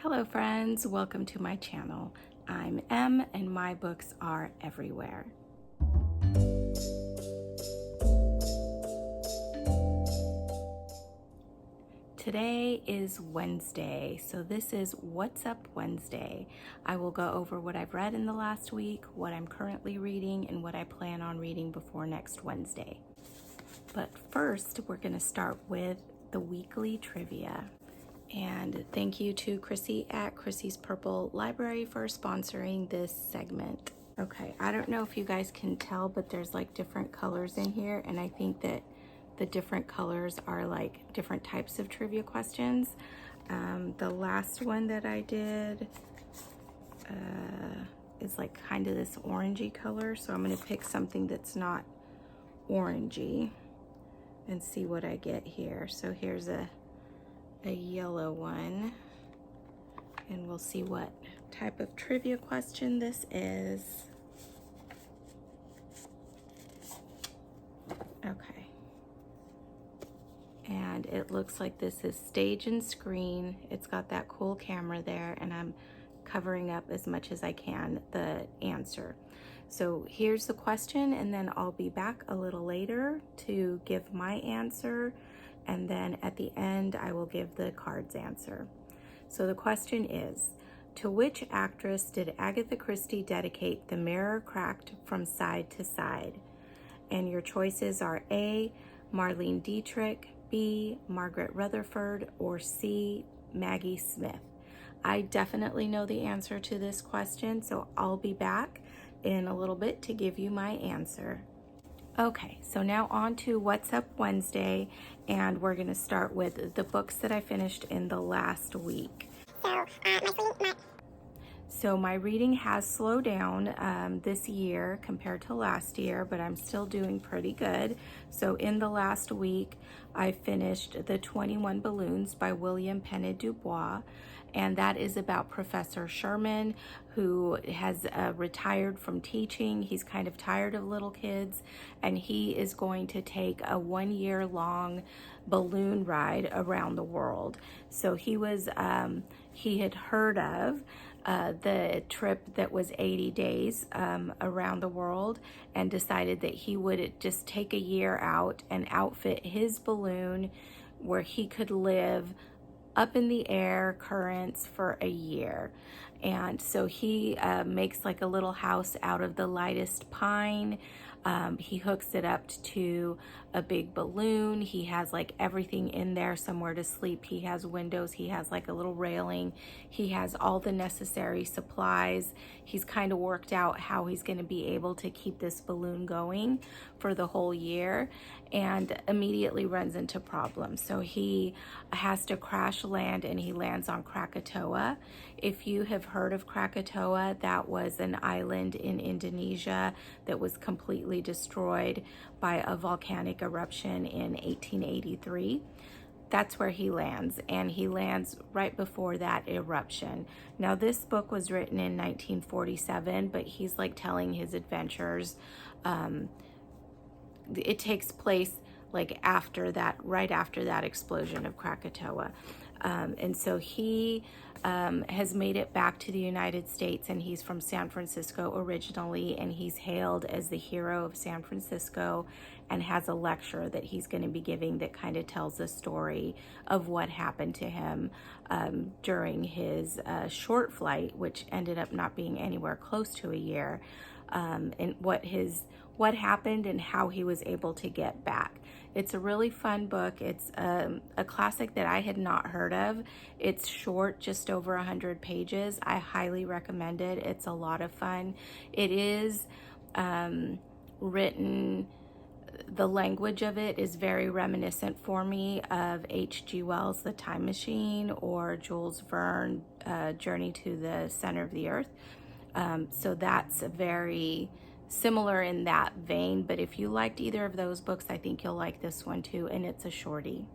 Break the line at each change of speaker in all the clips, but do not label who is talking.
Hello friends, welcome to my channel. I'm Em and my books are everywhere. Today is Wednesday, so this is What's Up Wednesday. I will go over what I've read in the last week, what I'm currently reading, and what I plan on reading before next Wednesday. But first, we're going to start with the weekly trivia. And thank you to Chrissie at Chrissie's Purple Library for sponsoring this segment. Okay, I don't know if you guys can tell, but there's like different colors in here, and I think that the different colors are like different types of trivia questions. The last one that I did is like kind of this orangey color, so I'm going to pick something that's not orangey and see what I get here. So here's a yellow one, and we'll see what type of trivia question this is. Okay. And it looks like this is stage and screen. It's got that cool camera there, and I'm covering up as much as I can the answer. So here's the question, and then I'll be back a little later to give my answer, and then at the end I will give the card's answer. So the question is, to which actress did Agatha Christie dedicate The Mirror Cracked from Side to Side? And your choices are A, Marlene Dietrich, B, Margaret Rutherford, or C, Maggie Smith. I definitely know the answer to this question, so I'll be back in a little bit to give you my answer. Okay, so now on to What's Up Wednesday, and we're going to start with the books that I finished in the last week. So my reading has slowed down this year compared to last year, but I'm still doing pretty good. So in the last week, I finished The 21 Balloons by Pene du Bois, and that is about Professor Sherman, who has retired from teaching. He's kind of tired of little kids, and he is going to take a 1-year-long balloon ride around the world. So he had heard of the trip that was 80 days around the world, and decided that he would just take a year out and outfit his balloon where he could live up in the air currents for a year. And so he makes like a little house out of the lightest pine. He hooks it up to a big balloon. He has like everything in there, somewhere to sleep. He has windows. He has like a little railing. He has all the necessary supplies. He's kind of worked out how he's going to be able to keep this balloon going for the whole year, and immediately runs into problems. So he has to crash land, and he lands on Krakatoa. If you have heard of Krakatoa, that was an island in Indonesia that was completely destroyed by a volcanic eruption in 1883. That's where he lands, and he lands right before that eruption. Now, this book was written in 1947, but he's like telling his adventures. It takes place like after that, right after that explosion of Krakatoa. And so he has made it back to the United States, and he's from San Francisco originally, and he's hailed as the hero of San Francisco, and has a lecture that he's going to be giving that kind of tells the story of what happened to him during his short flight, which ended up not being anywhere close to a year, and what happened and how he was able to get back. It's a really fun book. It's a classic that I had not heard of. It's short, just over 100 pages. I highly recommend it. It's a lot of fun. It is written, the language of it is very reminiscent for me of H.G. Wells' The Time Machine, or Jules Verne, Journey to the Center of the Earth. So that's very similar in that vein, but if you liked either of those books, I think you'll like this one too, and it's a shorty.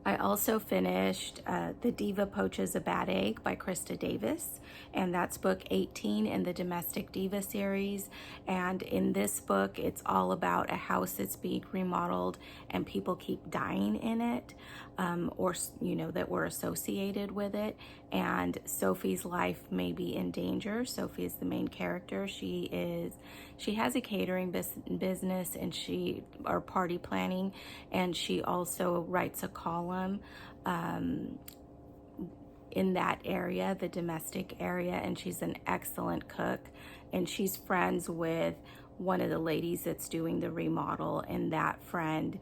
I also finished The Diva Poaches a Bad Egg by Krista Davis, and that's book 18 in the Domestic Diva series. And in this book, it's all about a house that's being remodeled and people keep dying in it. or, you know, that were associated with it. And Sophie's life may be in danger. Sophie is the main character. She has a catering business, and or party planning, and she also writes a column in that area, the domestic area, and she's an excellent cook, and she's friends with one of the ladies that's doing the remodel, and that friend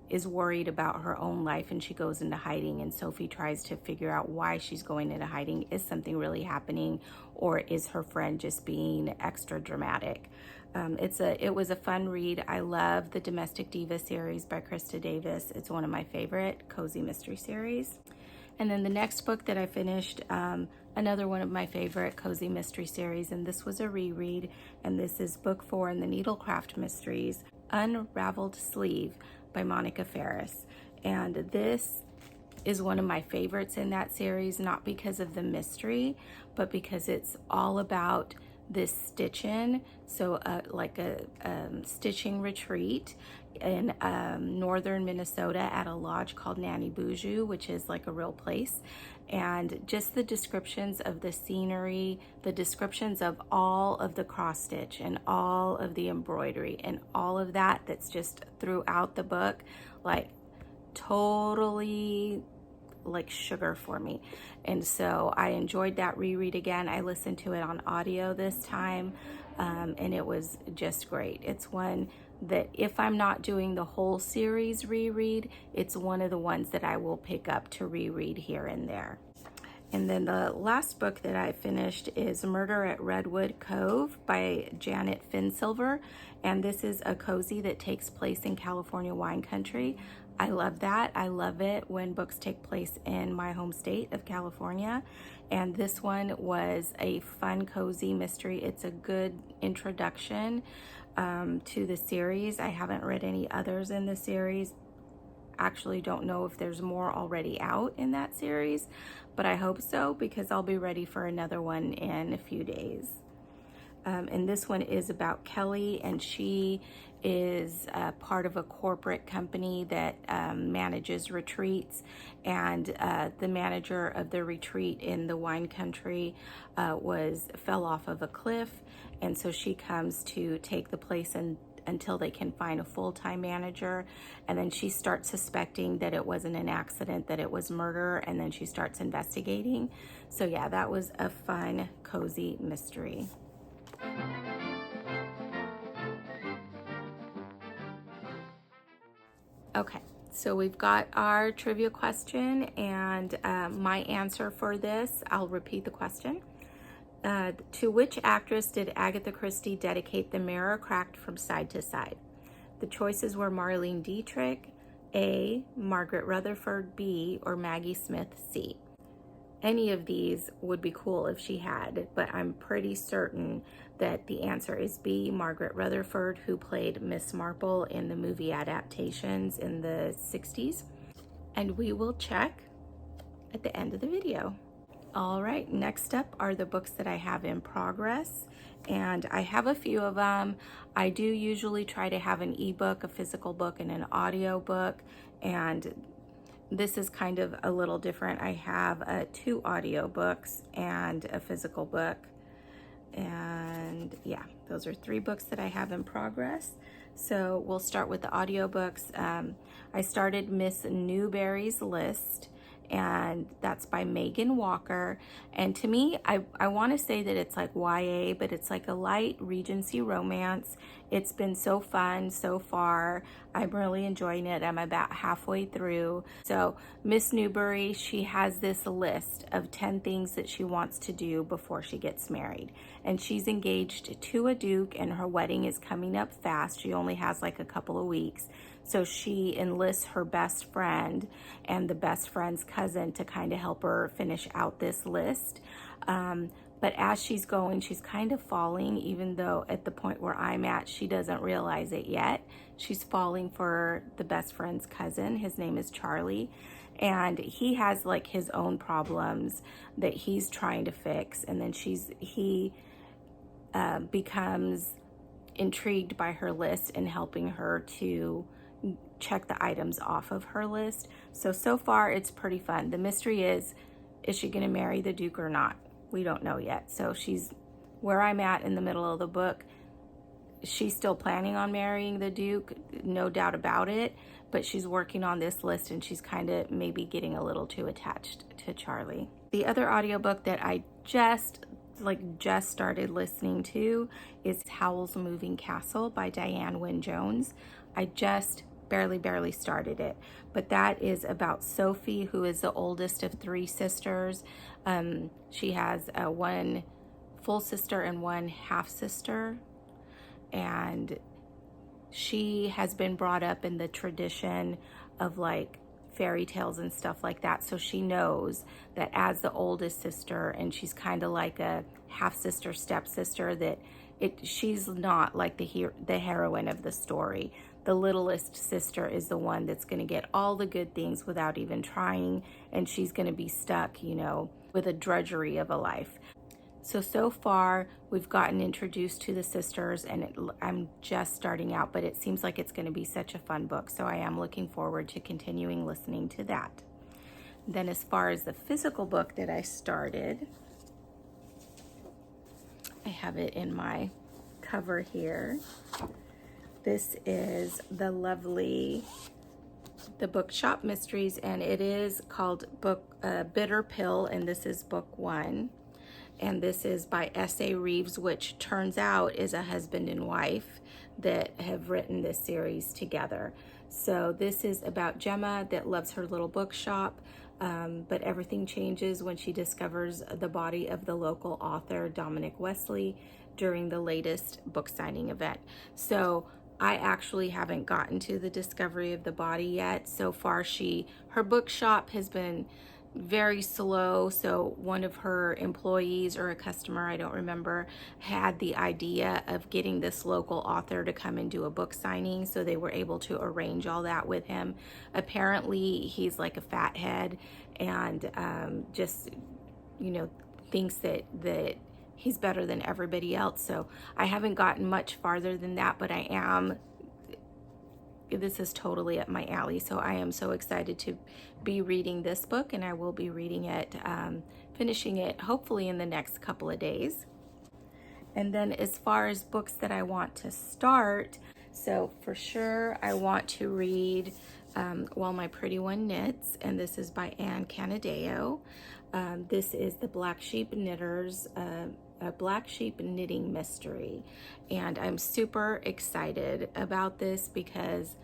is worried about her own life, and she goes into hiding, and Sophie tries to figure out why she's going into hiding. Is something really happening, or is her friend just being extra dramatic? It was a fun read. I love the Domestic Diva series by Krista Davis. It's one of my favorite cozy mystery series. And then the next book that I finished, another one of my favorite cozy mystery series, and this was a reread, and this is book 4 in the Needlecraft Mysteries, Unraveled Sleeve by Monica Ferris. And this is one of my favorites in that series, not because of the mystery, but because it's all about this stitch-in, so like a stitching retreat in northern Minnesota at a lodge called Nanny Boujou, which is like a real place. And just the descriptions of the scenery, the descriptions of all of the cross stitch and all of the embroidery and all of that that's just throughout the book, like totally like sugar for me. And so I enjoyed that reread again. I listened to it on audio this time, and it was just great. It's one that if I'm not doing the whole series reread, it's one of the ones that I will pick up to reread here and there. And then the last book that I finished is Murder at Redwood, Cove by Janet Finsilver. And this is a cozy that takes place in California wine country. I love that. I love it when books take place in my home state of California. And this one was a fun, cozy mystery. It's a good introduction to the series. I haven't read any others in the series. Actually don't know if there's more already out in that series, but I hope so, because I'll be ready for another one in a few days. And this one is about Kelly, and she is part of a corporate company that manages retreats, and the manager of the retreat in the wine country fell off of a cliff, and so she comes to take the place until they can find a full-time manager. And then she starts suspecting that it wasn't an accident, that it was murder, and then she starts investigating. So yeah, that was a fun, cozy mystery. Okay, so we've got our trivia question, and my answer for this, I'll repeat the question. To which actress did Agatha Christie dedicate The Mirror Cracked from Side to Side? The choices were Marlene Dietrich, A, Margaret Rutherford, B, or Maggie Smith, C. Any of these would be cool if she had, but I'm pretty certain that the answer is B, Margaret Rutherford, who played Miss Marple in the movie adaptations in the 60s. And we will check at the end of the video. All right, next up are the books that I have in progress, and I have a few of them. I do usually try to have an ebook, a physical book, and an audio book, and this is kind of a little different. I have 2 audio books and a physical book, and yeah, those are 3 books that I have in progress. So we'll start with the audiobooks. I started Miss Newbury's List, and that's by Megan Walker. And to me, I want to say that it's like YA, but it's like a light Regency romance. It's been so fun so far. I'm really enjoying it. I'm about halfway through. So Miss Newbury, she has this list of 10 things that she wants to do before she gets married. And she's engaged to a duke, and her wedding is coming up fast. She only has like a couple of weeks. So she enlists her best friend and the best friend's cousin to kind of help her finish out this list. But as she's going, she's kind of falling, even though at the point where I'm at, she doesn't realize it yet. She's falling for the best friend's cousin. His name is Charlie. And he has like his own problems that he's trying to fix. And then he becomes intrigued by her list and helping her to check the items off of her list. So far it's pretty fun. The mystery is she gonna marry the Duke or not? We don't know yet. So she's where I'm at in the middle of the book. She's still planning on marrying the Duke, no doubt about it, but she's working on this list and she's kind of maybe getting a little too attached to Charlie. The other audiobook that I just started listening to is Howl's Moving Castle by Diane Wynne Jones. I just barely started it, but that is about Sophie, who is the oldest of 3 sisters. She has one full sister and one half sister, and she has been brought up in the tradition of like fairy tales and stuff like that, so she knows that as the oldest sister, and she's kind of like a half sister, stepsister, that she's not like the heroine of the story. The littlest sister is the one that's going to get all the good things without even trying, and she's going to be stuck, you know, with a drudgery of a life. So far we've gotten introduced to the sisters, and I'm just starting out, but it seems like it's going to be such a fun book, so I am looking forward to continuing listening to that. Then as far as the physical book that I started, I have it in my cover here. This is the Bookshop Mysteries, and it is called Bitter Pill, and this is book 1. And this is by S.A. Reeves, which turns out is a husband and wife that have written this series together. So this is about Gemma that loves her little bookshop, but everything changes when she discovers the body of the local author, Dominic Wesley, during the latest book signing event. So I actually haven't gotten to the discovery of the body yet. So far, her bookshop has been very slow. So one of her employees or a customer, I don't remember, had the idea of getting this local author to come and do a book signing. So they were able to arrange all that with him. Apparently he's like a fathead and just, you know, thinks that he's better than everybody else. So I haven't gotten much farther than that, but this is totally up my alley. So I am so excited to be reading this book, and I will be reading it, finishing it hopefully in the next couple of days. And then as far as books that I want to start, so for sure I want to read While My Pretty One Knits, and this is by Canadeo. This is the Black Sheep Knitters, a Black Sheep knitting mystery, and I'm super excited about this because,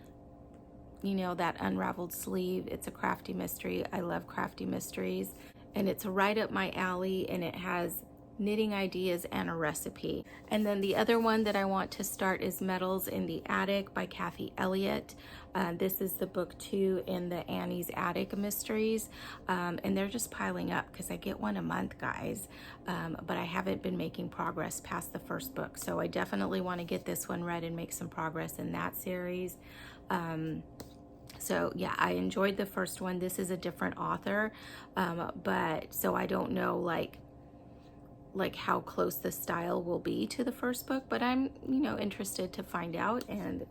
you know, that unraveled sleeve, it's a crafty mystery. I love crafty mysteries, and it's right up my alley, and it has knitting ideas and a recipe. And then the other one that I want to start is Metals in the Attic by Cathy Elliott. This is the book 2 in the Annie's Attic mysteries, and they're just piling up because I get one a month, guys, but I haven't been making progress past the first book, so I definitely want to get this one read and make some progress in that series. So yeah, I enjoyed the first one. This is a different author, but so I don't know like how close the style will be to the first book, but I'm, you know, interested to find out and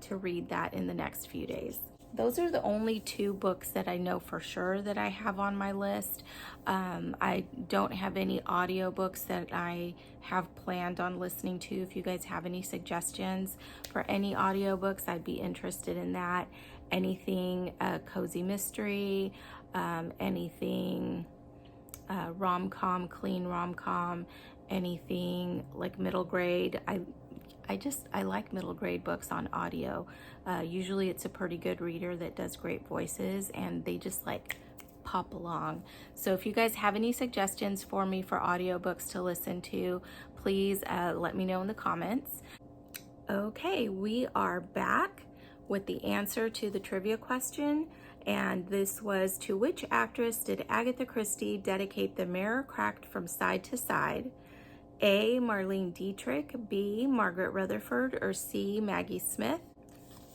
to read that in the next few days. Those are the only 2 books that I know for sure that I have on my list. I don't have any audiobooks that I have planned on listening to. If you guys have any suggestions for any audiobooks, I'd be interested in that. Anything cozy mystery, anything rom-com, clean rom-com, anything like middle grade. I like middle grade books on audio. Usually it's a pretty good reader that does great voices, and they just like pop along. So if you guys have any suggestions for me for audiobooks to listen to, please let me know in the comments. Okay, we are back with the answer to the trivia question. And this was, to which actress did Agatha Christie dedicate The Mirror Cracked from Side to Side? A, Marlene Dietrich, B, Margaret Rutherford, or C, Maggie Smith?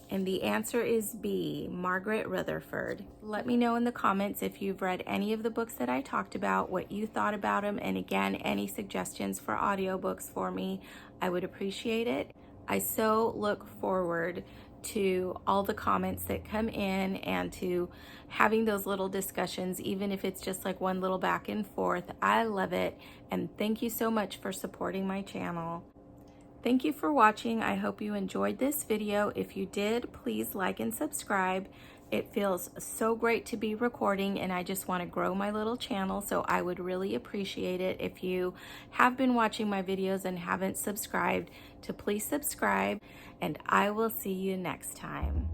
And the answer is B, Margaret Rutherford. Let me know in the comments if you've read any of the books that I talked about, what you thought about them, and again, any suggestions for audiobooks for me. I would appreciate it. I so look forward to all the comments that come in and to having those little discussions, even if it's just like one little back and forth. I love it, and thank you so much for supporting my channel. Thank you for watching. I hope you enjoyed this video. If you did, please like and subscribe. It feels so great to be recording, and I just want to grow my little channel, so I would really appreciate it if you have been watching my videos and haven't subscribed to please subscribe, and I will see you next time.